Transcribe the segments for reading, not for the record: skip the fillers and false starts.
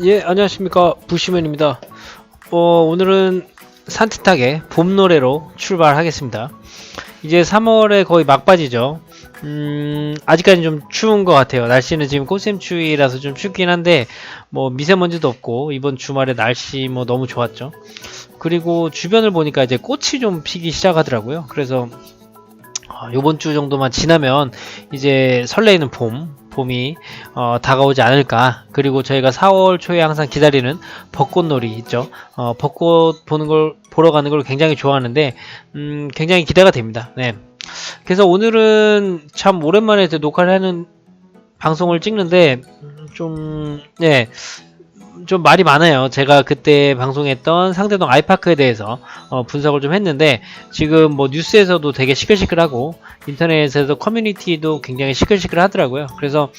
예, 안녕하십니까. 부시맨입니다. 오늘은 산뜻하게 봄 노래로 출발하겠습니다. 이제 3월에 거의 막바지죠. 아직까지 좀 추운 것 같아요. 날씨는 지금 꽃샘추위라서 좀 춥긴 한데, 뭐, 미세먼지도 없고, 이번 주말에 날씨 뭐 너무 좋았죠. 그리고 주변을 보니까 이제 꽃이 좀 피기 시작하더라고요. 그래서, 요번 주 정도만 지나면 이제 설레이는 봄이 다가오지 않을까. 그리고 저희가 4월 초에 항상 기다리는 벚꽃놀이 있죠. 벚꽃 보는 걸 보러 가는 걸 굉장히 좋아하는데 굉장히 기대가 됩니다. 네. 그래서 오늘은 참 오랜만에 녹화를 하는 방송을 찍는데 네, 좀 말이 많아요. 제가 그때 방송했던 상대동 아이파크에 대해서 분석을 좀 했는데 지금 뭐 뉴스에서도 되게 시끌시끌하고 인터넷에서 커뮤니티도 굉장히 시끌시끌하더라고요. 그래서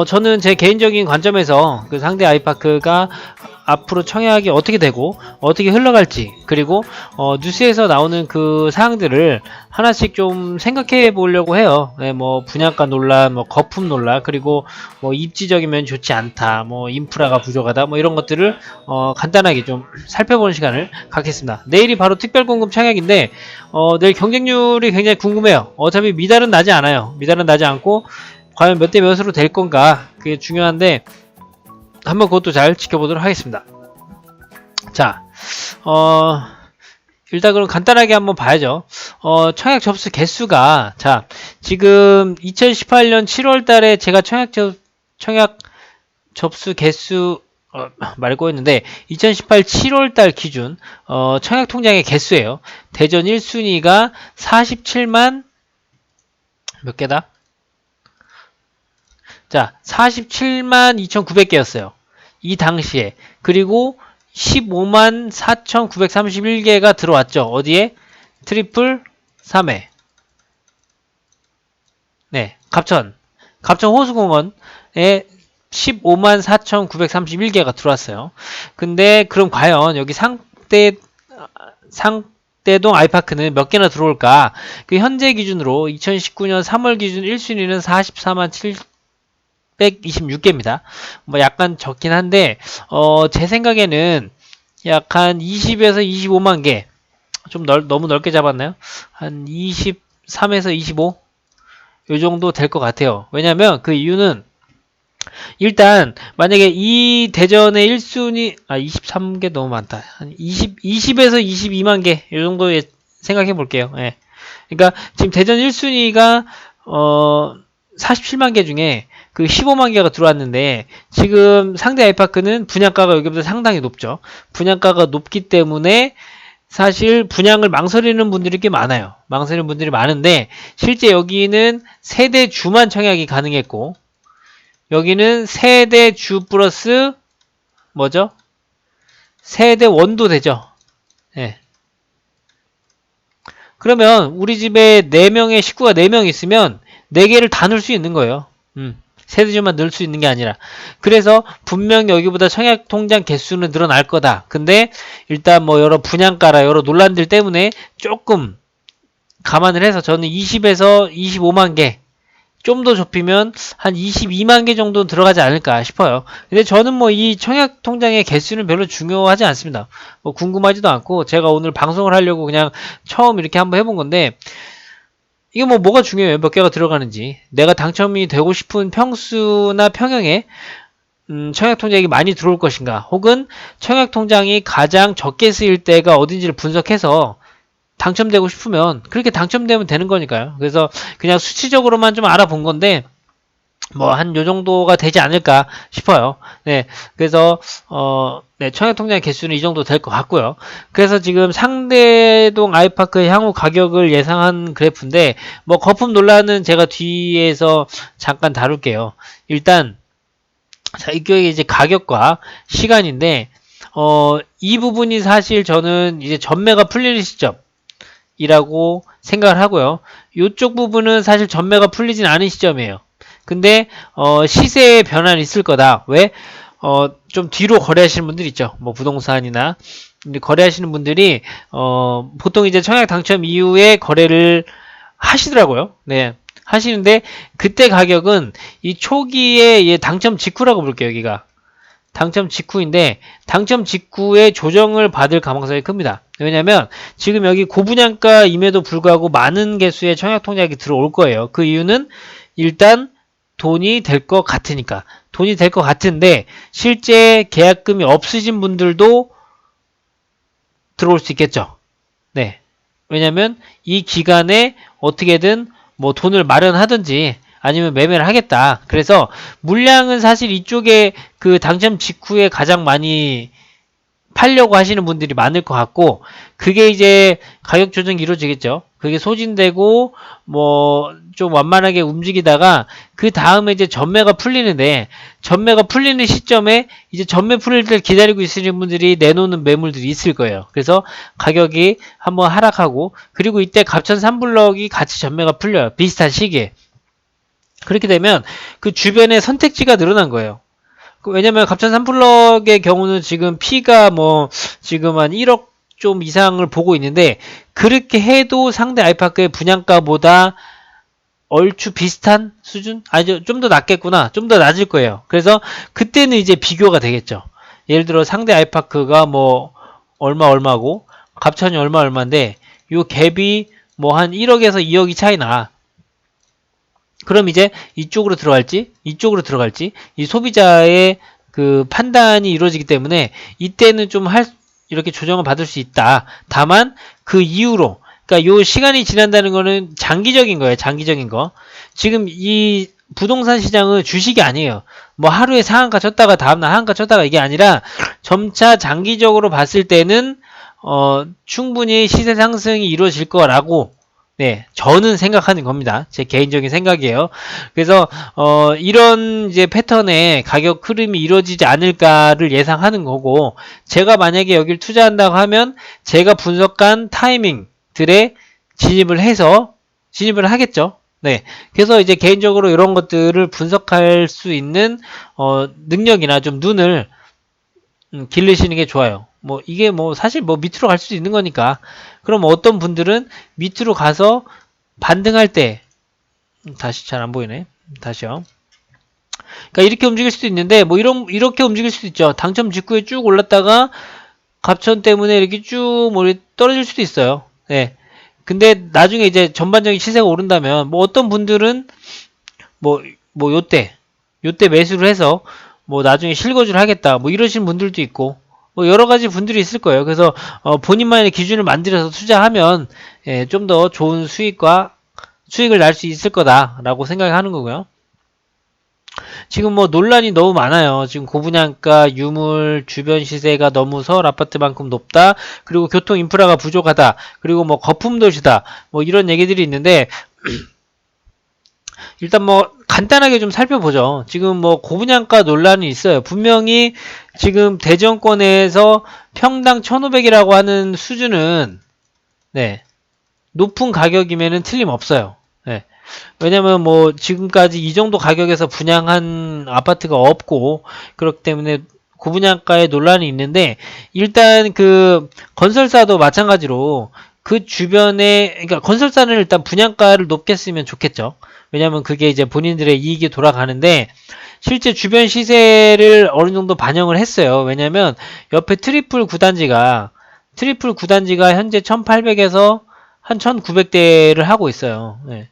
저는 제 개인적인 관점에서 그 상대 아이파크가 앞으로 청약이 어떻게 되고 어떻게 흘러갈지, 그리고 뉴스에서 나오는 그 사항들을 하나씩 좀 생각해 보려고 해요. 네, 뭐 분양가 논란, 뭐 거품 논란, 그리고 뭐 입지적이면 좋지 않다, 뭐 인프라가 부족하다, 뭐 이런 것들을 간단하게 좀 살펴보는 시간을 갖겠습니다. 내일이 바로 특별공급 청약인데 내일 경쟁률이 굉장히 궁금해요. 어차피 미달은 나지 않아요. 미달은 나지 않고 과연 몇 대 몇으로 될 건가, 그게 중요한데 한번 그것도 잘 지켜보도록 하겠습니다. 자, 일단 그럼 간단하게 한번 봐야죠. 청약 접수 개수가, 자, 지금 2018년 7월 달에 제가 청약 접수 개수, 말고 했는데, 2018 7월 달 기준, 청약 통장의 개수예요. 대전 1순위가 47만, 몇 개다? 자, 47만 2,900개였어요. 이 당시에. 그리고 15만 4,931개가 들어왔죠. 어디에? 트리플 3회. 네, 갑천 호수공원에 15만 4,931개가 들어왔어요. 근데 그럼 과연 여기 상대동 아이파크는 몇 개나 들어올까? 그 현재 기준으로 2019년 3월 기준 1순위는 44만 726개입니다. 뭐 약간 적긴 한데 제 생각에는 약간 20에서 25만 개, 좀 너무 넓게 잡았나요? 한 23에서 25? 요 정도 될 것 같아요. 왜냐면 그 이유는 일단 만약에 이 대전의 1순위 23개 너무 많다. 한 20에서 22만 개 요 정도 생각해 볼게요. 예. 그러니까 지금 대전 1순위가 47만 개 중에 그 15만 개가 들어왔는데, 지금 상대 아이파크는 분양가가 여기보다 상당히 높죠. 분양가가 높기 때문에 사실 분양을 망설이는 분들이 꽤 많아요. 망설이는 분들이 많은데, 실제 여기는 세대 주만 청약이 가능했고, 여기는 세대 주 플러스 뭐죠? 세대 원도 되죠. 예. 그러면 우리 집에 4명의 식구가 4명 있으면 4개를 다 넣을 수 있는 거예요. 세대주만 넣을 수 있는 게 아니라. 그래서 분명 여기보다 청약 통장 개수는 늘어날 거다. 근데 일단 뭐 여러 분양가라 여러 논란들 때문에 조금 감안을 해서 저는 20에서 25만 개, 좀 더 좁히면 한 22만 개 정도 들어가지 않을까 싶어요. 근데 저는 뭐 이 청약 통장의 개수는 별로 중요하지 않습니다. 뭐 궁금하지도 않고, 제가 오늘 방송을 하려고 그냥 처음 이렇게 한번 해본 건데, 이게 뭐가 중요해요? 몇 개가 들어가는지. 내가 당첨이 되고 싶은 평수나 평형에 청약 통장이 많이 들어올 것인가, 혹은 청약 통장이 가장 적게 쓰일 때가 어딘지를 분석해서 당첨되고 싶으면 그렇게 당첨되면 되는 거니까요. 그래서 그냥 수치적으로만 좀 알아본 건데 뭐 한 요 정도가 되지 않을까 싶어요. 네, 그래서 네, 청약통장 개수는 이 정도 될 것 같고요. 그래서 지금 상대동 아이파크의 향후 가격을 예상한 그래프인데, 뭐 거품 논란은 제가 뒤에서 잠깐 다룰게요. 일단 자, 이게 이제 가격과 시간인데 이 부분이 사실 저는 이제 전매가 풀리는 시점이라고 생각을 하고요. 이쪽 부분은 사실 전매가 풀리진 않은 시점이에요. 근데 시세의 변화는 있을 거다. 왜? 좀 뒤로 거래하시는 분들 있죠. 뭐 부동산이나 거래하시는 분들이 보통 이제 청약 당첨 이후에 거래를 하시더라고요. 네. 하시는데 그때 가격은 이 초기에 당첨 직후라고 볼게요, 여기가. 당첨 직후인데 당첨 직후에 조정을 받을 가능성이 큽니다. 왜냐면 지금 여기 고분양가임에도 불구하고 많은 개수의 청약통장이 들어올 거예요. 그 이유는 일단 돈이 될 것 같으니까. 돈이 될 것 같은데 실제 계약금이 없으신 분들도 들어올 수 있겠죠. 네. 왜냐면 이 기간에 어떻게든 뭐 돈을 마련하든지 아니면 매매를 하겠다. 그래서 물량은 사실 이쪽에 그 당첨 직후에 가장 많이 팔려고 하시는 분들이 많을 것 같고, 그게 이제 가격 조정이 이루어지겠죠. 그게 소진되고 뭐 좀 완만하게 움직이다가 그 다음에 이제 전매가 풀리는데, 전매가 풀리는 시점에 이제 전매 풀릴 때 기다리고 있으신 분들이 내놓는 매물들이 있을 거예요. 그래서 가격이 한번 하락하고, 그리고 이때 갑천 3블럭이 같이 전매가 풀려요. 비슷한 시기에. 그렇게 되면 그 주변에 선택지가 늘어난 거예요. 왜냐면 갑천 3블럭의 경우는 지금 P가 뭐 지금 한 1억 좀 이상을 보고 있는데, 그렇게 해도 상대 아이파크의 분양가보다 얼추 비슷한 수준? 아니, 좀 더 낮겠구나. 좀 더 낮을 거예요. 그래서 그때는 이제 비교가 되겠죠. 예를 들어 상대 아이파크가 뭐 얼마고 갑천이 얼마인데 요 갭이 뭐 한 1억에서 2억이 차이 나. 그럼 이제 이쪽으로 들어갈지 이쪽으로 들어갈지 이 소비자의 그 판단이 이루어지기 때문에 이때는 좀 이렇게 조정을 받을 수 있다. 다만 그 이후로, 그러니까 요 시간이 지난다는 거는 장기적인 거예요. 장기적인 거. 지금 이 부동산 시장은 주식이 아니에요. 뭐 하루에 상한가 쳤다가 다음날 하한가 쳤다가 이게 아니라 점차 장기적으로 봤을 때는 충분히 시세 상승이 이루어질 거라고, 네, 저는 생각하는 겁니다. 제 개인적인 생각이에요. 그래서 이런 이제 패턴의 가격 흐름이 이루어지지 않을까를 예상하는 거고, 제가 만약에 여기를 투자한다고 하면 제가 분석한 타이밍들에 진입을 하겠죠. 네. 그래서 이제 개인적으로 이런 것들을 분석할 수 있는 능력이나 좀 눈을 기르시는 게 좋아요. 뭐 이게 뭐 사실 뭐 밑으로 갈 수도 있는 거니까. 그럼 어떤 분들은 밑으로 가서 반등할 때, 다시 잘 안 보이네. 다시요. 그러니까 이렇게 움직일 수도 있는데 뭐 이렇게 움직일 수도 있죠. 당첨 직후에 쭉 올랐다가 갑천 때문에 이렇게 쭉 떨어질 수도 있어요. 네. 근데 나중에 이제 전반적인 시세가 오른다면 뭐 어떤 분들은 뭐 요때 매수를 해서 뭐 나중에 실거주를 하겠다 뭐 이러신 분들도 있고, 뭐 여러 가지 분들이 있을 거예요. 그래서 본인만의 기준을 만들어서 투자하면 좀 더 좋은 수익을 날 수 있을 거다라고 생각하는 거고요. 지금 뭐 논란이 너무 많아요. 지금 고분양가, 유물, 주변 시세가 너무 서울 아파트만큼 높다. 그리고 교통 인프라가 부족하다. 그리고 뭐 거품 도시다. 뭐 이런 얘기들이 있는데 일단 뭐 간단하게 좀 살펴보죠. 지금 뭐 고분양가 논란이 있어요. 분명히 지금 대전권에서 평당 1,500이라고 하는 수준은, 네, 높은 가격이면은 틀림없어요. 네. 왜냐면 뭐 지금까지 이 정도 가격에서 분양한 아파트가 없고, 그렇기 때문에 고분양가에 논란이 있는데, 일단 그 건설사도 마찬가지로 그 주변에, 그러니까 건설사는 일단 분양가를 높게 쓰면 좋겠죠. 왜냐면 그게 이제 본인들의 이익이 돌아가는데, 실제 주변 시세를 어느 정도 반영을 했어요. 왜냐면 옆에 트리플 9단지가 현재 1800에서 한 1900대를 하고 있어요. 네.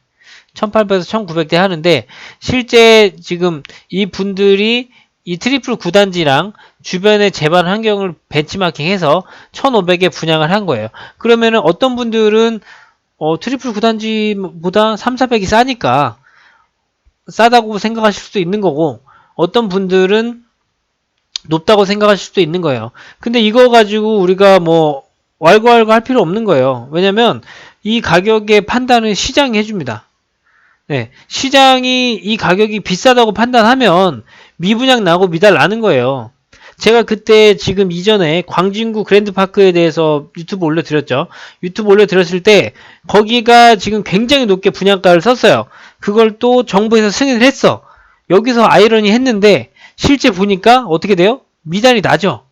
1800에서 1900대 하는데, 실제 지금 이 분들이 이 트리플 9단지랑 주변의 재반 환경을 벤치마킹해서 1500에 분양을 한 거예요. 그러면은 어떤 분들은 트리플 9단지보다 3, 400이 싸다고 생각하실 수도 있는 거고, 어떤 분들은 높다고 생각하실 수도 있는 거예요. 근데 이거 가지고 우리가 뭐 왈가왈부 할 필요 없는 거예요. 왜냐면 이 가격의 판단은 시장이 해줍니다. 네, 시장이 이 가격이 비싸다고 판단하면 미분양 나고 미달 나는 거예요. 제가 그때 지금 이전에 광진구 그랜드파크에 대해서 유튜브 올려드렸죠. 유튜브 올려드렸을 때 거기가 지금 굉장히 높게 분양가를 썼어요. 그걸 또 정부에서 승인을 했어. 여기서 아이러니 했는데 실제 보니까 어떻게 돼요? 미달이 나죠.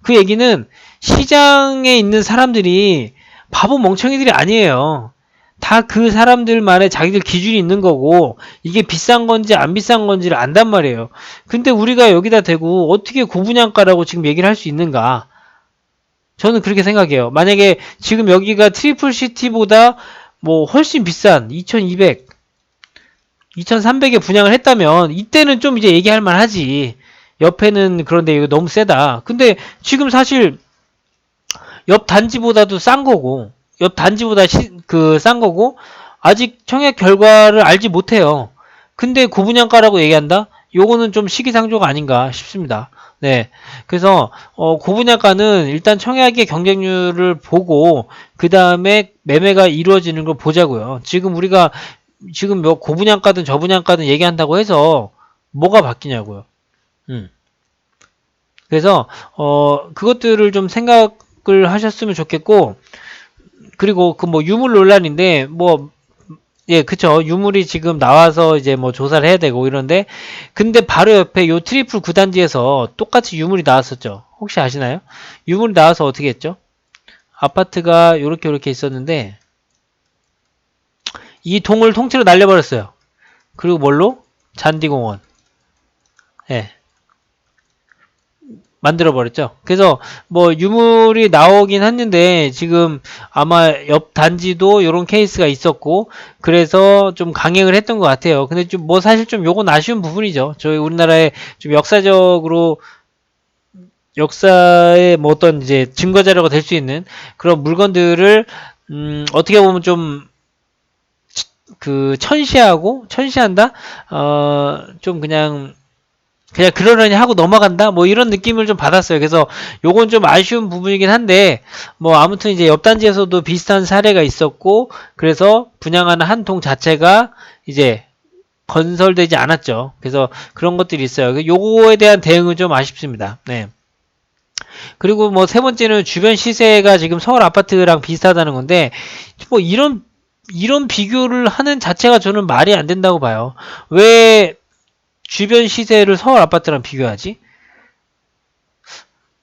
그 얘기는 시장에 있는 사람들이 바보 멍청이들이 아니에요. 다 그 사람들만의 자기들 기준이 있는 거고 이게 비싼 건지 안 비싼 건지를 안단 말이에요. 근데 우리가 여기다 대고 어떻게 고분양가라고 지금 얘기를 할 수 있는가? 저는 그렇게 생각해요. 만약에 지금 여기가 트리플 시티보다 뭐 훨씬 비싼 2200, 2300에 분양을 했다면 이때는 좀 이제 얘기할 만하지. 옆에는 그런데 이거 너무 세다. 근데 지금 사실 옆 단지보다도 싼 거고 옆 단지보다 싼 거고 아직 청약 결과를 알지 못해요. 근데 고분양가라고 얘기한다? 요거는 좀 시기상조가 아닌가 싶습니다. 네. 그래서 고분양가는 일단 청약의 경쟁률을 보고 그 다음에 매매가 이루어지는 걸 보자고요. 지금 우리가 지금 뭐 고분양가든 저분양가든 얘기한다고 해서 뭐가 바뀌냐고요. 음. 그래서 그것들을 좀 생각을 하셨으면 좋겠고 그리고 그 뭐 유물 논란인데 뭐 예, 그쵸. 유물이 지금 나와서 이제 뭐 조사를 해야 되고 이런데 근데 바로 옆에 요 트리플 구단지에서 똑같이 유물이 나왔었죠. 혹시 아시나요? 유물이 나와서 어떻게 했죠? 아파트가 요렇게 있었는데 이 동을 통째로 날려버렸어요. 그리고 뭘로? 잔디공원. 예. 만들어버렸죠. 그래서 뭐 유물이 나오긴 했는데 지금 아마 옆 단지도 이런 케이스가 있었고 그래서 좀 강행을 했던 것 같아요. 근데 좀 뭐 사실 좀 요건 아쉬운 부분이죠. 저희 우리나라의 좀 역사적으로 역사의 뭐 어떤 이제 증거 자료가 될 수 있는 그런 물건들을 어떻게 보면 좀 그 천시한다? 좀 그냥 그러려니 하고 넘어간다? 뭐 이런 느낌을 좀 받았어요. 그래서 요건 좀 아쉬운 부분이긴 한데, 뭐 아무튼 이제 옆 단지에서도 비슷한 사례가 있었고, 그래서 분양하는 한 동 자체가 이제 건설되지 않았죠. 그래서 그런 것들이 있어요. 요거에 대한 대응은 좀 아쉽습니다. 네. 그리고 뭐 세 번째는 주변 시세가 지금 서울 아파트랑 비슷하다는 건데, 뭐 이런 비교를 하는 자체가 저는 말이 안 된다고 봐요. 왜 주변 시세를 서울 아파트랑 비교하지?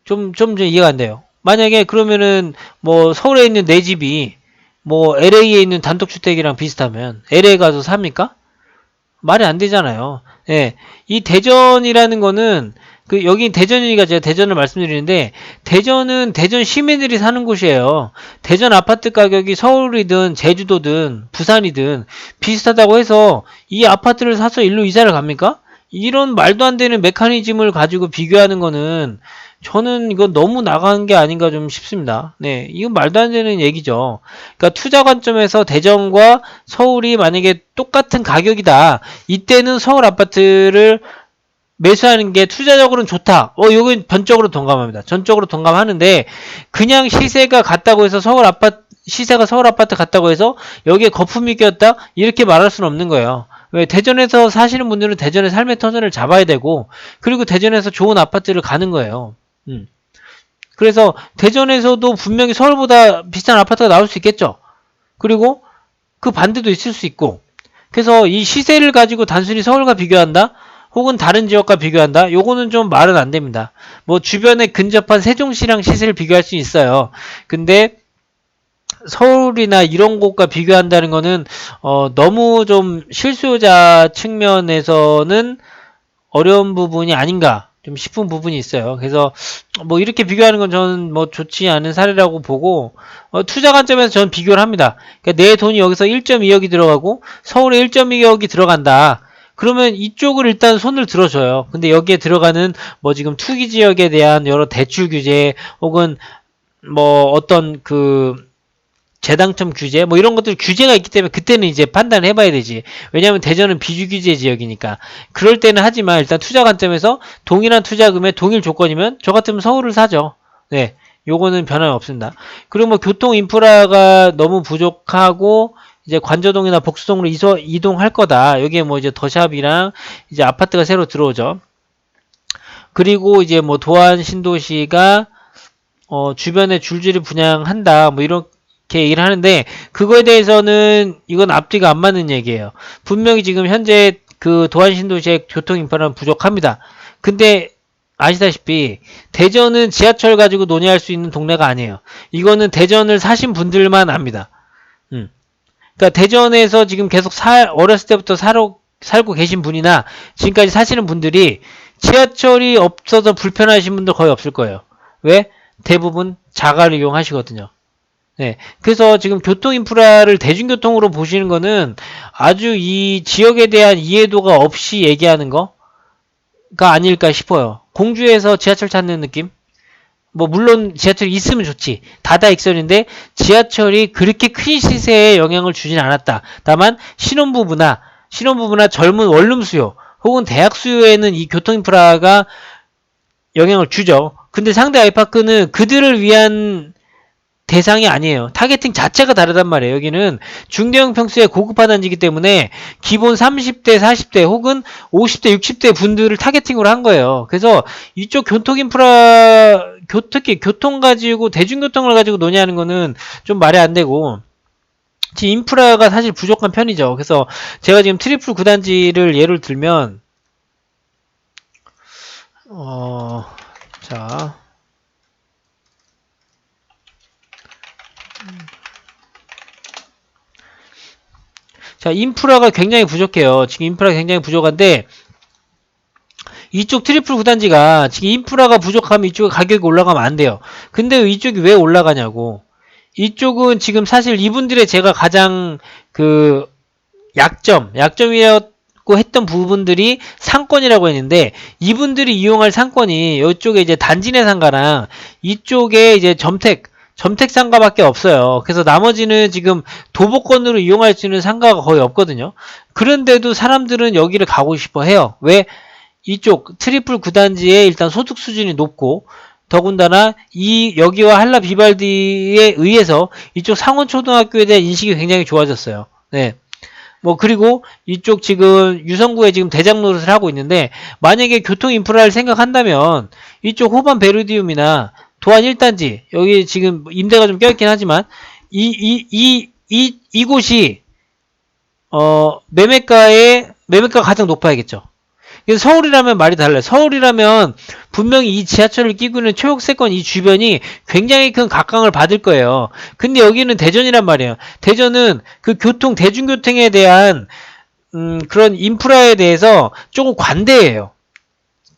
좀 이해가 안 돼요. 만약에 그러면은 뭐 서울에 있는 내 집이 뭐 LA에 있는 단독주택이랑 비슷하면 LA 가서 삽니까? 말이 안 되잖아요. 예. 이 대전이라는 거는 여기 대전이니까 제가 대전을 말씀드리는데 대전은 대전 시민들이 사는 곳이에요. 대전 아파트 가격이 서울이든 제주도든 부산이든 비슷하다고 해서 이 아파트를 사서 일로 이사를 갑니까? 이런 말도 안 되는 메커니즘을 가지고 비교하는 거는 저는 이건 너무 나간 게 아닌가 좀 싶습니다. 네, 이건 말도 안 되는 얘기죠. 그러니까 투자 관점에서 대전과 서울이 만약에 똑같은 가격이다. 이때는 서울 아파트를 매수하는 게 투자적으로는 좋다. 이건 전적으로 동감합니다. 전적으로 동감하는데 그냥 시세가 같다고 해서 시세가 서울 아파트 같다고 해서 여기에 거품이 꼈다? 이렇게 말할 수는 없는 거예요. 왜 대전에서 사시는 분들은 대전의 삶의 터전을 잡아야 되고 그리고 대전에서 좋은 아파트를 가는 거예요. 그래서 대전에서도 분명히 서울보다 비싼 아파트가 나올 수 있겠죠. 그리고 그 반대도 있을 수 있고 그래서 이 시세를 가지고 단순히 서울과 비교한다? 혹은 다른 지역과 비교한다? 요거는 좀 말은 안 됩니다. 뭐 주변에 근접한 세종시랑 시세를 비교할 수 있어요. 근데 서울이나 이런 곳과 비교한다는 거는 너무 좀 실수요자 측면에서는 어려운 부분이 아닌가 좀 싶은 부분이 있어요. 그래서 뭐 이렇게 비교하는 건 저는 뭐 좋지 않은 사례라고 보고 투자 관점에서 저는 비교를 합니다. 그러니까 내 돈이 여기서 1.2억이 들어가고 서울에 1.2억이 들어간다. 그러면 이쪽을 일단 손을 들어줘요. 근데 여기에 들어가는 뭐 지금 투기 지역에 대한 여러 대출 규제 혹은 뭐 어떤 재당첨 규제 뭐 이런 것들 규제가 있기 때문에 그때는 이제 판단을 해봐야 되지. 왜냐하면 대전은 비주규제 지역이니까. 그럴 때는 하지만 일단 투자 관점에서 동일한 투자금에 동일 조건이면 저 같으면 서울을 사죠. 네, 요거는 변함없습니다. 그리고 뭐 교통 인프라가 너무 부족하고 이제 관저동이나 복수동으로 이동할 거다. 여기에 뭐 이제 더샵이랑 이제 아파트가 새로 들어오죠. 그리고 이제 뭐 도안 신도시가 주변에 줄줄이 분양한다. 뭐 이렇게 얘기를 하는데 그거에 대해서는 이건 앞뒤가 안 맞는 얘기예요. 분명히 지금 현재 그 도안 신도시의 교통 인프라는 부족합니다. 근데 아시다시피 대전은 지하철 가지고 논의할 수 있는 동네가 아니에요. 이거는 대전을 사신 분들만 압니다. 음. 그러니까 대전에서 지금 계속 어렸을 때부터 살고 계신 분이나 지금까지 사시는 분들이 지하철이 없어서 불편하신 분들 거의 없을 거예요. 왜? 대부분 자가를 이용하시거든요. 네. 그래서 지금 교통 인프라를 대중교통으로 보시는 거는 아주 이 지역에 대한 이해도가 없이 얘기하는 거가 아닐까 싶어요. 공주에서 지하철 찾는 느낌? 뭐 물론 지하철이 있으면 좋지. 다다익선인데 지하철이 그렇게 큰 시세에 영향을 주진 않았다. 다만 신혼부부나 젊은 원룸 수요 혹은 대학 수요에는 이 교통 인프라가 영향을 주죠. 근데 상대 아이파크는 그들을 위한 대상이 아니에요. 타겟팅 자체가 다르단 말이에요. 여기는 중대형 평수의 고급화 단지이기 때문에 기본 30대, 40대 혹은 50대, 60대 분들을 타겟팅으로 한 거예요. 그래서 이쪽 교통 인프라, 특히 교통 가지고 대중교통을 가지고 논의하는 거는 좀 말이 안 되고 지금 인프라가 사실 부족한 편이죠. 그래서 제가 지금 트리플 9단지를 예를 들면 자 인프라가 굉장히 부족해요. 지금 인프라가 굉장히 부족한데 이쪽 트리플 9단지가 지금 인프라가 부족하면 이쪽에 가격이 올라가면 안 돼요. 근데 이쪽이 왜 올라가냐고. 이쪽은 지금 사실 이분들의 제가 가장 그 약점이라고 했던 부분들이 상권이라고 했는데 이분들이 이용할 상권이 이쪽에 이제 단지 내 상가랑 이쪽에 이제 점택 상가밖에 없어요. 그래서 나머지는 지금 도보권으로 이용할 수 있는 상가가 거의 없거든요. 그런데도 사람들은 여기를 가고 싶어 해요. 왜? 이쪽 트리플 9단지의 일단 소득 수준이 높고 더군다나 이 여기와 한라 비발디에 의해서 이쪽 상원초등학교에 대한 인식이 굉장히 좋아졌어요. 네. 뭐 그리고 이쪽 지금 유성구에 지금 대장 노릇을 하고 있는데 만약에 교통 인프라를 생각한다면 이쪽 호반 베르디움이나 도안 1단지 여기 지금 임대가 좀 껴있긴 하지만 이곳이 매매가가 가장 높아야겠죠. 그래서 서울이라면 말이 달라요. 서울이라면 분명히 이 지하철을 끼고 있는 초역세권 이 주변이 굉장히 큰 각광을 받을 거예요. 근데 여기는 대전이란 말이에요. 대전은 그 대중교통에 대한 그런 인프라에 대해서 조금 관대해요.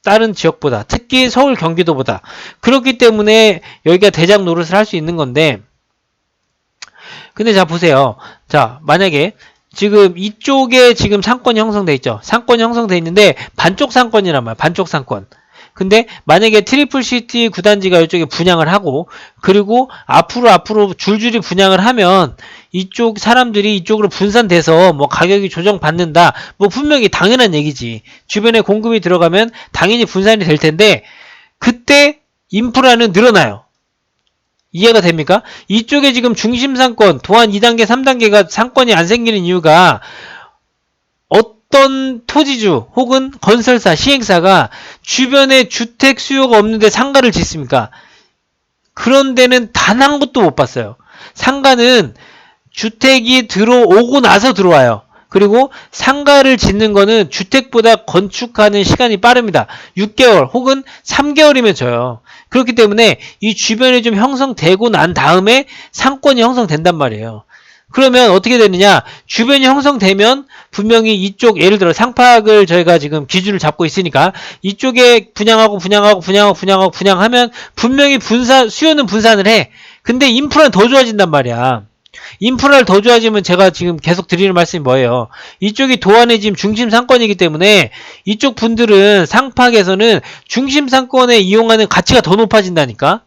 다른 지역보다. 특히 서울 경기도보다. 그렇기 때문에 여기가 대장 노릇을 할 수 있는 건데 근데 자 보세요. 자 만약에 지금 이쪽에 지금 상권이 형성돼 있죠. 상권이 형성돼 있는데 반쪽 상권이란 말이야. 반쪽 상권. 근데 만약에 트리플시티 9단지가 이쪽에 분양을 하고 그리고 앞으로 줄줄이 분양을 하면 이쪽 사람들이 이쪽으로 분산돼서 뭐 가격이 조정받는다. 뭐 분명히 당연한 얘기지. 주변에 공급이 들어가면 당연히 분산이 될 텐데 그때 인프라는 늘어나요. 이해가 됩니까? 이쪽에 지금 중심상권, 도안 2단계, 3단계가 상권이 안 생기는 이유가 어떤 토지주 혹은 건설사, 시행사가 주변에 주택 수요가 없는데 상가를 짓습니까? 그런 데는 단 한 곳도 못 봤어요. 상가는 주택이 들어오고 나서 들어와요. 그리고 상가를 짓는 거는 주택보다 건축하는 시간이 빠릅니다. 6개월 혹은 3개월이면 져요. 그렇기 때문에 이 주변이 좀 형성되고 난 다음에 상권이 형성된단 말이에요. 그러면 어떻게 되느냐? 주변이 형성되면 분명히 이쪽 예를 들어 상팍을 저희가 지금 기준을 잡고 있으니까 이쪽에 분양하면 분명히 수요는 분산을 해. 근데 인프라는 더 좋아진단 말이야. 인프라를 더 좋아지면 제가 지금 계속 드리는 말씀이 뭐예요? 이쪽이 도안의 지금 중심 상권이기 때문에 이쪽 분들은 상팍에서는 중심 상권에 이용하는 가치가 더 높아진다니까?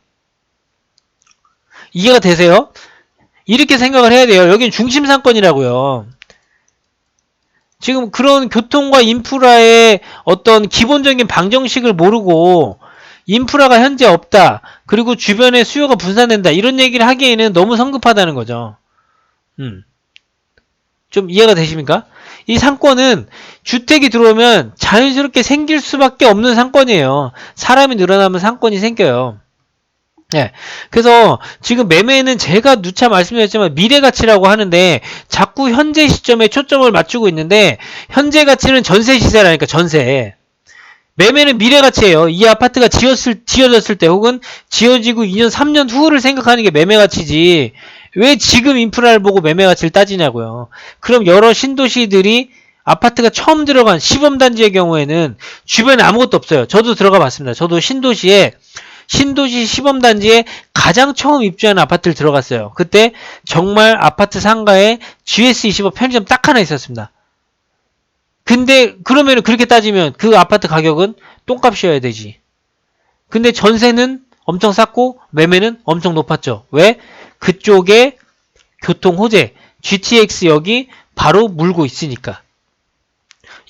이해가 되세요? 이렇게 생각을 해야 돼요. 여기는 중심 상권이라고요. 지금 그런 교통과 인프라의 어떤 기본적인 방정식을 모르고 인프라가 현재 없다. 그리고 주변에 수요가 분산된다. 이런 얘기를 하기에는 너무 성급하다는 거죠. 좀 이해가 되십니까? 이 상권은 주택이 들어오면 자연스럽게 생길 수밖에 없는 상권이에요. 사람이 늘어나면 상권이 생겨요. 네. 그래서 지금 매매는 제가 누차 말씀드렸지만 미래가치라고 하는데 자꾸 현재 시점에 초점을 맞추고 있는데 현재 가치는 전세 시세라니까 전세. 매매는 미래가치예요. 이 아파트가 지어졌을 때 혹은 지어지고 2년 3년 후를 생각하는 게 매매가치지 왜 지금 인프라를 보고 매매 가치를 따지냐고요. 그럼 여러 신도시들이 아파트가 처음 들어간 시범단지의 경우에는 주변에 아무것도 없어요. 저도 들어가 봤습니다. 저도 신도시 시범단지에 가장 처음 입주한 아파트를 들어갔어요. 그때 정말 아파트 상가에 GS25 편의점 딱 하나 있었습니다. 근데 그러면 그렇게 따지면 그 아파트 가격은 똥값이어야 되지. 근데 전세는 엄청 쌌고 매매는 엄청 높았죠. 왜? 그쪽에 교통 호재, GTX역이 바로 물고 있으니까.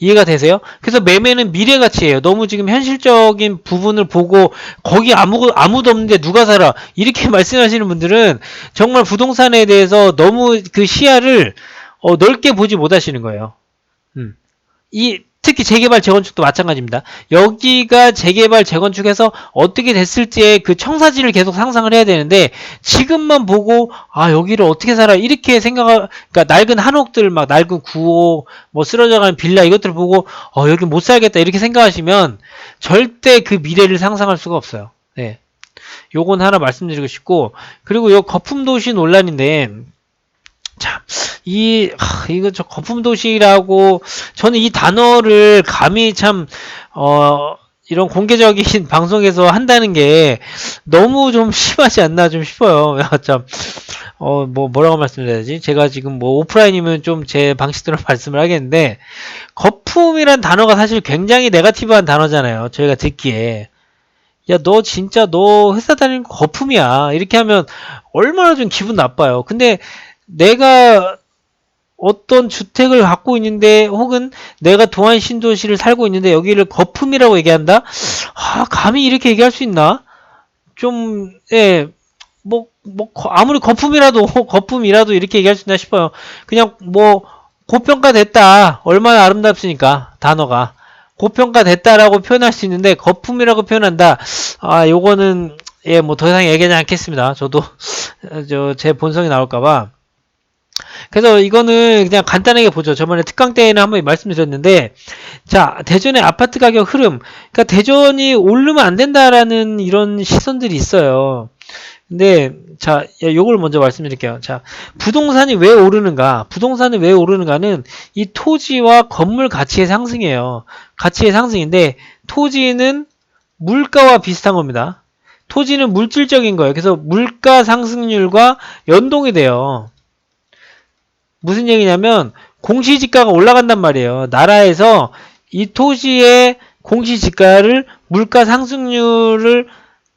이해가 되세요? 그래서 매매는 미래 가치예요. 너무 지금 현실적인 부분을 보고 거기 아무도 없는데 누가 살아? 이렇게 말씀하시는 분들은 정말 부동산에 대해서 너무 그 시야를 넓게 보지 못하시는 거예요. 특히 재개발 재건축도 마찬가지입니다. 여기가 재개발 재건축해서 어떻게 됐을지의 그 청사진을 계속 상상을 해야 되는데 지금만 보고 여기를 어떻게 살아 이렇게 그러니까 낡은 한옥들 막 낡은 구호 뭐 쓰러져가는 빌라 이것들을 보고 여기 못 살겠다 이렇게 생각하시면 절대 그 미래를 상상할 수가 없어요. 네. 요건 하나 말씀드리고 싶고 그리고 요 거품도시 논란인데 참, 이거 저 거품도시라고, 저는 이 단어를 감히 참, 이런 공개적인 방송에서 한다는 게 너무 좀 심하지 않나 좀 싶어요. 참, 뭐라고 말씀드려야 되지? 제가 지금 뭐 오프라인이면 좀 제 방식대로 말씀을 하겠는데, 거품이란 단어가 사실 굉장히 네거티브한 단어잖아요. 저희가 듣기에. 야, 너 회사 다니는 거 거품이야. 이렇게 하면 얼마나 좀 기분 나빠요. 근데 내가 어떤 주택을 갖고 있는데 혹은 내가 동안 신도시를 살고 있는데 여기를 거품이라고 얘기한다? 감히 이렇게 얘기할 수 있나? 좀, 예, 아무리 거품이라도 이렇게 얘기할 수 있나 싶어요. 그냥 고평가됐다. 얼마나 아름답습니까? 단어가. 고평가됐다라고 표현할 수 있는데 거품이라고 표현한다. 요거는 더 이상 얘기하지 않겠습니다. 저도 제 본성이 나올까봐. 그래서 이거는 그냥 간단하게 보죠. 저번에 특강 때에는 한번 말씀드렸는데, 자, 대전의 아파트 가격 흐름. 그러니까 대전이 오르면 안 된다라는 이런 시선들이 있어요. 근데, 자, 요걸 먼저 말씀드릴게요. 자, 부동산이 왜 오르는가? 부동산이 왜 오르는가는 이 토지와 건물 가치의 상승이에요. 가치의 상승인데, 토지는 물가와 비슷한 겁니다. 토지는 물질적인 거예요. 그래서 물가 상승률과 연동이 돼요. 무슨 얘기냐면 공시지가가 올라간단 말이에요. 나라에서 이 토지의 공시지가를 물가 상승률을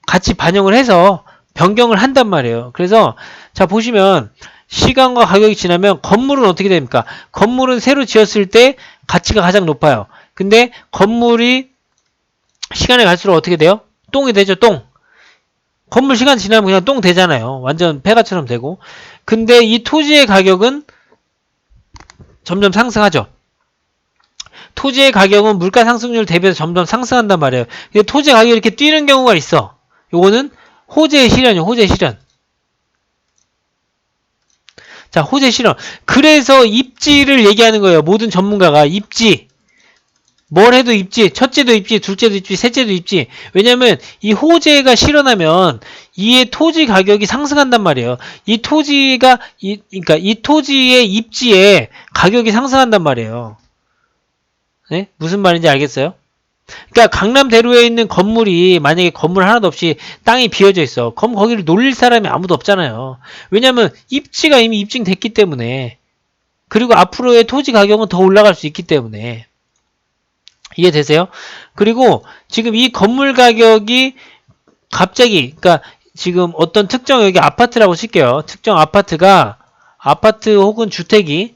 같이 반영을 해서 변경을 한단 말이에요. 그래서 자 보시면 시간과 가격이 지나면 건물은 어떻게 됩니까? 건물은 새로 지었을 때 가치가 가장 높아요. 근데 건물이 시간이 갈수록 어떻게 돼요? 똥이 되죠, 똥. 건물 시간 지나면 그냥 똥 되잖아요. 완전 폐가처럼 되고. 근데 이 토지의 가격은 점점 상승하죠. 토지의 가격은 물가 상승률 대비해서 점점 상승한단 말이에요. 근데 토지 가격이 이렇게 뛰는 경우가 있어. 요거는 호재의 실현이에요. 호재의 실현. 자, 호재 실현. 그래서 입지를 얘기하는 거예요. 모든 전문가가 입지. 뭘 해도 입지. 첫째도 입지, 둘째도 입지, 셋째도 입지. 왜냐면 이 호재가 실현하면 이의 토지 가격이 상승한단 말이에요. 그러니까 이 토지의 입지에 가격이 상승한단 말이에요. 네? 무슨 말인지 알겠어요? 그러니까 강남대로에 있는 건물이 만약에 건물 하나도 없이 땅이 비어져 있어. 그럼 거기를 놀릴 사람이 아무도 없잖아요. 왜냐면 입지가 이미 입증됐기 때문에. 그리고 앞으로의 토지 가격은 더 올라갈 수 있기 때문에. 이해되세요? 그리고 지금 이 건물 가격이 갑자기, 그러니까 지금 어떤 특정 여기 아파트라고 칠게요. 특정 아파트 혹은 주택이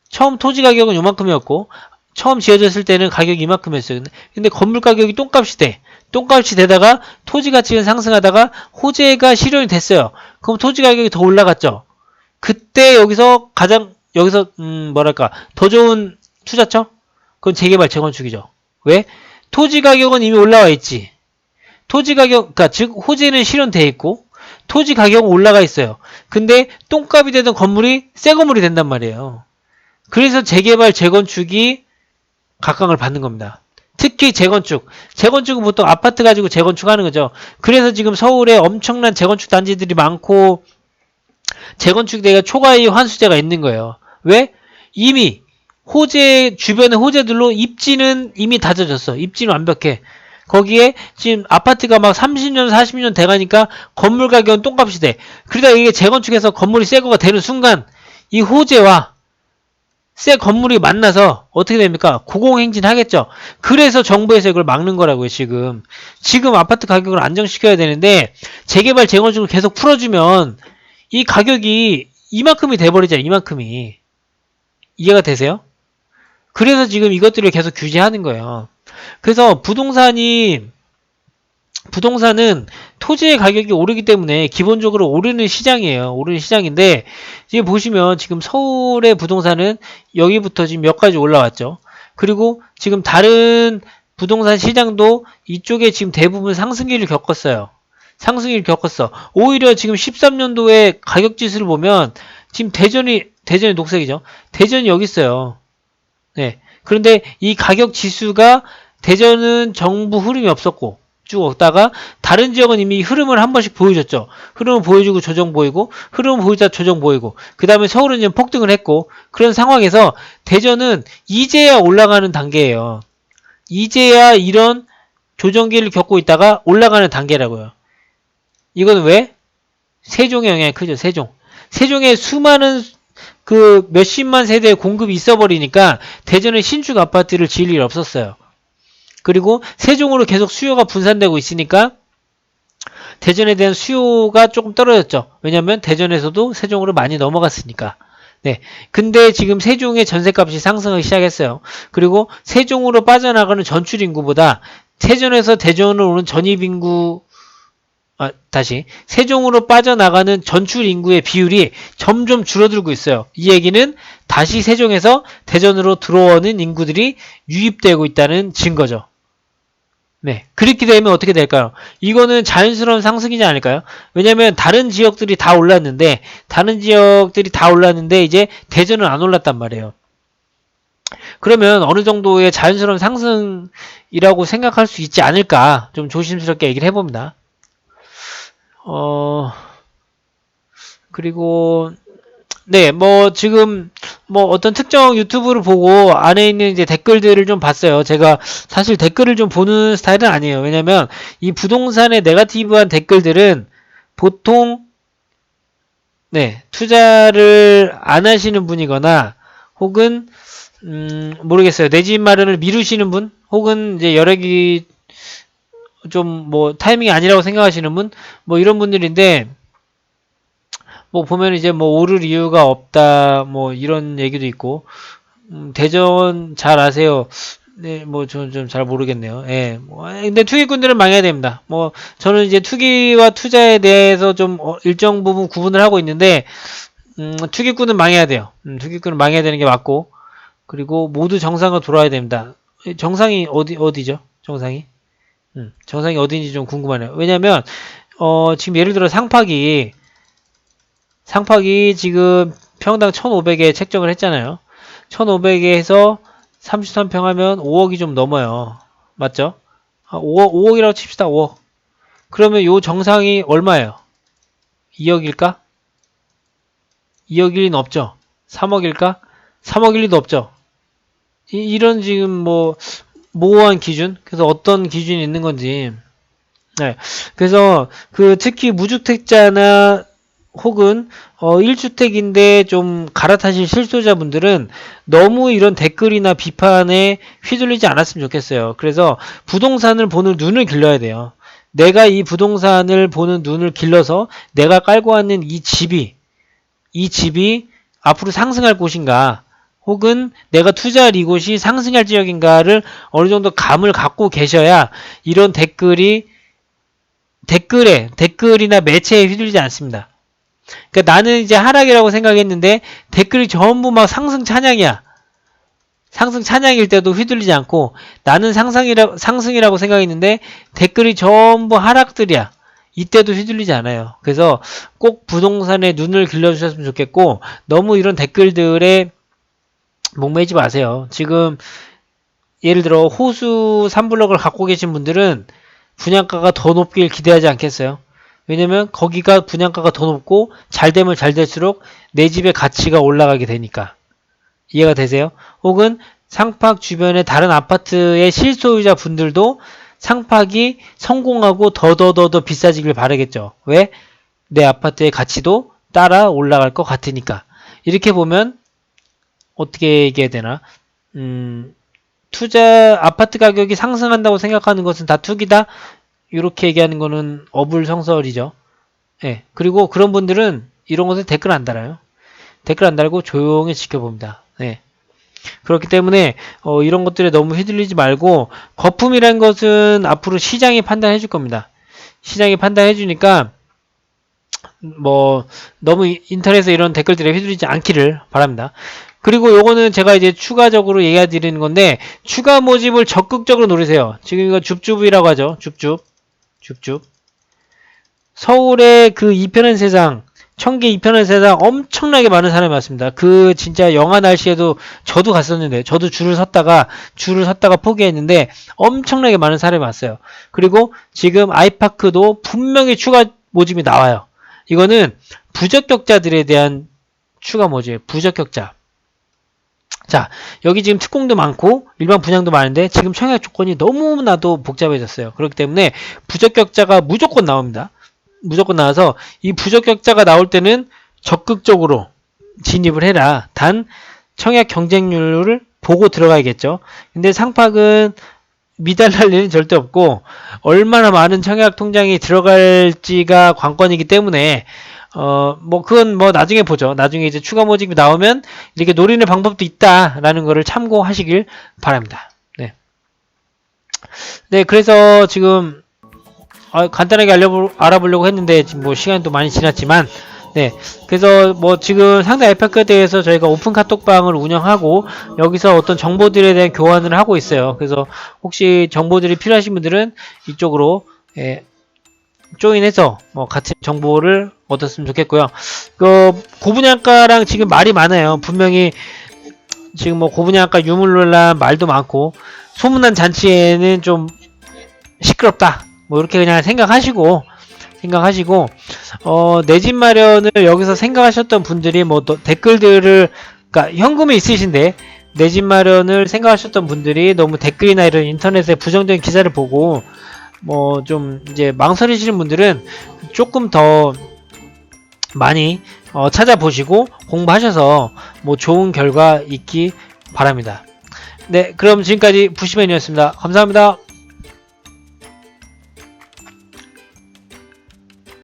처음 토지 가격은 요만큼이었고 처음 지어졌을 때는 가격이 이만큼이었어요. 근데 건물 가격이 똥값이 돼. 똥값이 되다가 토지 가치가 상승하다가 호재가 실현이 됐어요. 그럼 토지 가격이 더 올라갔죠. 그때 여기서 더 좋은 투자처? 그건 재개발 재건축이죠. 왜? 토지 가격은 이미 올라와 있지. 토지 가격, 그러니까 즉 호재는 실현돼 있고 토지 가격은 올라가 있어요. 근데 똥값이 되던 건물이 새 건물이 된단 말이에요. 그래서 재개발 재건축이 각광을 받는 겁니다. 특히 재건축은 보통 아파트 가지고 재건축하는 거죠. 그래서 지금 서울에 엄청난 재건축 단지들이 많고 재건축에 대한 초과이익 환수제가 있는 거예요. 왜? 이미 호재 주변의 호재들로 입지는 이미 다져졌어. 입지는 완벽해. 거기에 지금 아파트가 막 30년 40년 돼가니까 건물 가격은 똥값이 돼. 그러다 이게 재건축해서 건물이 새 거가 되는 순간 이 호재와 새 건물이 만나서 어떻게 됩니까? 고공행진하겠죠. 그래서 정부에서 이걸 막는 거라고요. 지금 아파트 가격을 안정시켜야 되는데 재개발 재건축을 계속 풀어주면 이 가격이 이만큼이 돼버리잖아요. 이만큼이. 이해가 되세요? 그래서 지금 이것들을 계속 규제하는 거예요. 그래서 부동산은 토지의 가격이 오르기 때문에 기본적으로 오르는 시장이에요. 오르는 시장인데 지금 보시면 지금 서울의 부동산은 여기부터 지금 몇 가지 올라왔죠. 그리고 지금 다른 부동산 시장도 이쪽에 지금 대부분 상승기를 겪었어요. 상승기를 겪었어. 오히려 지금 13년도에 가격 지수를 보면 지금 대전이 녹색이죠. 대전이 여기 있어요. 네. 그런데 이 가격 지수가 대전은 정부 흐름이 없었고 쭉 오다가 다른 지역은 이미 흐름을 한 번씩 보여줬죠. 흐름을 보여주고 조정 보이고 흐름을 보이자 조정 보이고 그 다음에 서울은 이제 폭등을 했고 그런 상황에서 대전은 이제야 올라가는 단계예요. 이제야 이런 조정기를 겪고 있다가 올라가는 단계라고요. 이건 왜? 세종의 영향이 크죠. 세종에 수많은 그 몇십만 세대의 공급이 있어버리니까 대전에 신축 아파트를 지을 일 없었어요. 그리고 세종으로 계속 수요가 분산되고 있으니까 대전에 대한 수요가 조금 떨어졌죠. 왜냐면 대전에서도 세종으로 많이 넘어갔으니까. 네. 근데 지금 세종의 전셋값이 상승하기 시작했어요. 그리고 세종으로 빠져나가는 전출 인구보다 세전에서 대전으로 오는 전입 인구 세종으로 빠져나가는 전출 인구의 비율이 점점 줄어들고 있어요. 이 얘기는 다시 세종에서 대전으로 들어오는 인구들이 유입되고 있다는 증거죠. 네. 그렇게 되면 어떻게 될까요? 이거는 자연스러운 상승이지 않을까요? 왜냐면 다른 지역들이 다 올랐는데 이제 대전은 안 올랐단 말이에요. 그러면 어느 정도의 자연스러운 상승이라고 생각할 수 있지 않을까? 좀 조심스럽게 얘기를 해봅니다. 그리고 네, 지금 어떤 특정 유튜브를 보고 안에 있는 이제 댓글들을 좀 봤어요. 제가 사실 댓글을 좀 보는 스타일은 아니에요. 왜냐면 이 부동산의 네거티브한 댓글들은 보통 네, 투자를 안 하시는 분이거나 혹은 모르겠어요. 내 집 마련을 미루시는 분 혹은 이제 여력이 좀 타이밍이 아니라고 생각하시는 분 이런 분들인데 보면 이제 오를 이유가 없다 이런 얘기도 있고 대전 잘 아세요. 네, 저는 좀 잘 모르겠네요. 예. 근데 투기꾼들은 망해야 됩니다. 저는 이제 투기와 투자에 대해서 좀 일정 부분 구분을 하고 있는데 투기꾼은 망해야 돼요. 투기꾼은 망해야 되는 게 맞고 그리고 모두 정상으로 돌아야 됩니다. 정상이 어디죠? 정상이 어딘지 좀 궁금하네요. 왜냐면 지금 예를 들어 상팍이 지금 평당 1,500에 책정을 했잖아요. 1,500에 해서 33평 하면 5억이 좀 넘어요. 맞죠? 5억이라고 칩시다. 5억. 그러면 요 정상이 얼마예요? 2억일까? 2억 1리는 없죠. 3억일까? 3억 1리도 없죠. 이런 지금 모호한 기준? 그래서 어떤 기준이 있는 건지. 네. 그래서 특히 무주택자나 혹은 1주택인데 좀 갈아타실 실소자분들은 너무 이런 댓글이나 비판에 휘둘리지 않았으면 좋겠어요. 그래서 부동산을 보는 눈을 길러야 돼요. 내가 이 부동산을 보는 눈을 길러서 내가 깔고 왔는 이 집이 앞으로 상승할 곳인가 혹은 내가 투자할 이곳이 상승할 지역인가를 어느 정도 감을 갖고 계셔야 이런 댓글이나 매체에 휘둘리지 않습니다. 그러니까 나는 이제 하락이라고 생각했는데 댓글이 전부 막 상승 찬양이야. 상승 찬양일 때도 휘둘리지 않고 나는 상승이라고 생각했는데 댓글이 전부 하락들이야. 이때도 휘둘리지 않아요. 그래서 꼭 부동산에 눈을 길러주셨으면 좋겠고 너무 이런 댓글들에 목매지 마세요. 지금 예를 들어 호수 3블럭을 갖고 계신 분들은 분양가가 더 높길 기대하지 않겠어요? 왜냐면 거기가 분양가가 더 높고 잘 되면 잘 될수록 내 집의 가치가 올라가게 되니까. 이해가 되세요? 혹은 상팍 주변의 다른 아파트의 실소유자 분들도 상팍이 성공하고 더더더더 비싸지길 바라겠죠. 왜? 내 아파트의 가치도 따라 올라갈 것 같으니까. 이렇게 보면 어떻게 얘기해야 되나? 아파트 가격이 상승한다고 생각하는 것은 다 투기다? 이렇게 얘기하는 거는 어불성설이죠. 예. 그리고 그런 분들은 이런 것에 댓글 안 달아요. 댓글 안 달고 조용히 지켜봅니다. 예. 그렇기 때문에 이런 것들에 너무 휘둘리지 말고 거품이란 것은 앞으로 시장이 판단해 줄 겁니다. 시장이 판단해 주니까 뭐 너무 인터넷에 이런 댓글들에 휘둘리지 않기를 바랍니다. 그리고 요거는 제가 이제 추가적으로 얘기해 드리는 건데 추가 모집을 적극적으로 노리세요. 지금 이거 줍줍이라고 하죠. 줍줍. 서울의 그 이편한 세상, 청계 이편한 세상 엄청나게 많은 사람이 왔습니다. 그 진짜 영하 날씨에도 저도 갔었는데 저도 줄을 섰다가 포기했는데 엄청나게 많은 사람이 왔어요. 그리고 지금 아이파크도 분명히 추가 모집이 나와요. 이거는 부적격자들에 대한 추가 모집, 부적격자. 자, 여기 지금 특공도 많고 일반 분양도 많은데 지금 청약 조건이 너무나도 복잡해졌어요. 그렇기 때문에 부적격자가 무조건 나옵니다. 무조건 나와서 이 부적격자가 나올 때는 적극적으로 진입을 해라. 단 청약 경쟁률을 보고 들어가야겠죠. 근데 상팍은 미달날 일은 절대 없고 얼마나 많은 청약 통장이 들어갈지가 관건이기 때문에 뭐 그건 뭐 나중에 보죠. 나중에 이제 추가 모집이 나오면 이렇게 노리는 방법도 있다라는 거를 참고하시길 바랍니다. 네. 네, 그래서 지금 간단하게 알아보려고 했는데 지금 뭐 시간도 많이 지났지만 네, 그래서 뭐 지금 상대 아이파크에 대해서 저희가 오픈 카톡방을 운영하고 여기서 어떤 정보들에 대한 교환을 하고 있어요. 그래서 혹시 정보들이 필요하신 분들은 이쪽으로 조인해서 뭐 같이 정보를 얻었으면 좋겠고요. 그 고분양가랑 지금 말이 많아요. 분명히 지금 뭐 고분양가 유물론란 말도 많고 소문난 잔치에는 좀 시끄럽다. 뭐 이렇게 그냥 생각하시고 내 집 마련을 여기서 생각하셨던 분들이 뭐 또 댓글들을 그러니까 현금이 있으신데 내 집 마련을 생각하셨던 분들이 너무 댓글이나 이런 인터넷에 부정적인 기사를 보고 뭐 좀 이제 망설이시는 분들은 조금 더 많이 찾아보시고 공부하셔서 뭐 좋은 결과 있기 바랍니다. 네, 그럼 지금까지 부시맨이었습니다. 감사합니다.